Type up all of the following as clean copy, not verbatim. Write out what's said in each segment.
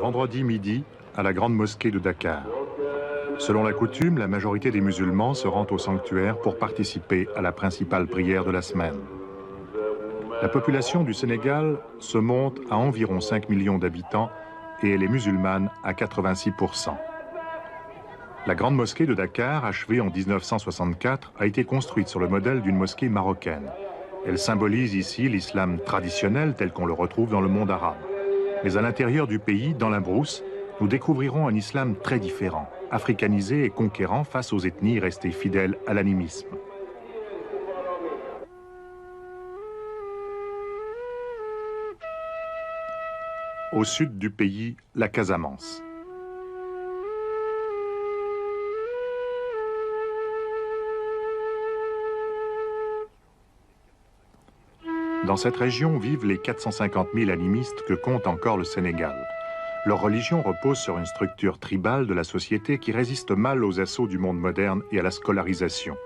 Vendredi midi, à la grande mosquée de Dakar. Selon la coutume, la majorité des musulmans se rend au sanctuaire pour participer à la principale prière de la semaine. La population du Sénégal se monte à environ 5 millions d'habitants et elle est musulmane à 86%. La grande mosquée de Dakar, achevée en 1964, a été construite sur le modèle d'une mosquée marocaine. Elle symbolise ici l'islam traditionnel tel qu'on le retrouve dans le monde arabe. Mais à l'intérieur du pays, dans la brousse, nous découvrirons un islam très différent, africanisé et conquérant face aux ethnies restées fidèles à l'animisme. Au sud du pays, la Casamance. Dans cette région vivent les 450 000 animistes que compte encore le Sénégal. Leur religion repose sur une structure tribale de la société qui résiste mal aux assauts du monde moderne et à la scolarisation.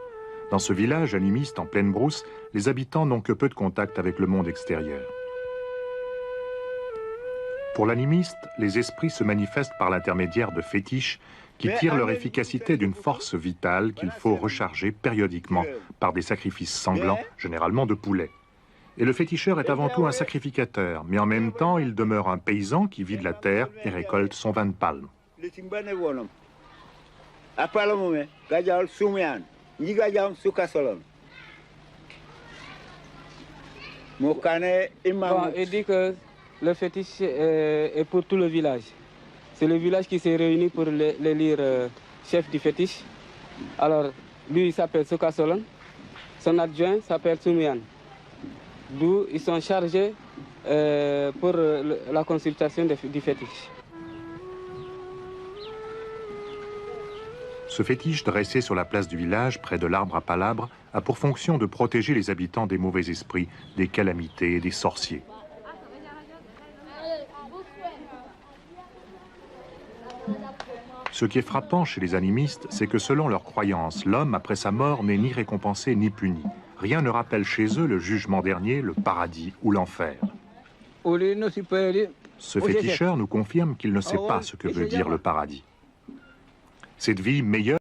Dans ce village animiste en pleine brousse, les habitants n'ont que peu de contact avec le monde extérieur. Pour l'animiste, les esprits se manifestent par l'intermédiaire de fétiches qui tirent leur efficacité d'une force vitale qu'il faut recharger périodiquement par des sacrifices sanglants, généralement de poulets. Et le féticheur est avant tout un sacrificateur, mais en même temps, il demeure un paysan qui vit de la terre et récolte son vin de palme. Il dit que le fétiche est pour tout le village. C'est le village qui s'est réuni pour l'élire chef du fétiche. Alors, lui, il s'appelle Souka Solon. Son adjoint s'appelle Soumian. D'où ils sont chargés pour la consultation du fétiche. Ce fétiche dressé sur la place du village, près de l'arbre à palabres, a pour fonction de protéger les habitants des mauvais esprits, des calamités et des sorciers. Ce qui est frappant chez les animistes, c'est que selon leurs croyances, l'homme, après sa mort, n'est ni récompensé ni puni. Rien ne rappelle chez eux le jugement dernier, le paradis ou l'enfer. Ce féticheur nous confirme qu'il ne sait pas ce que veut dire le paradis. Cette vie meilleure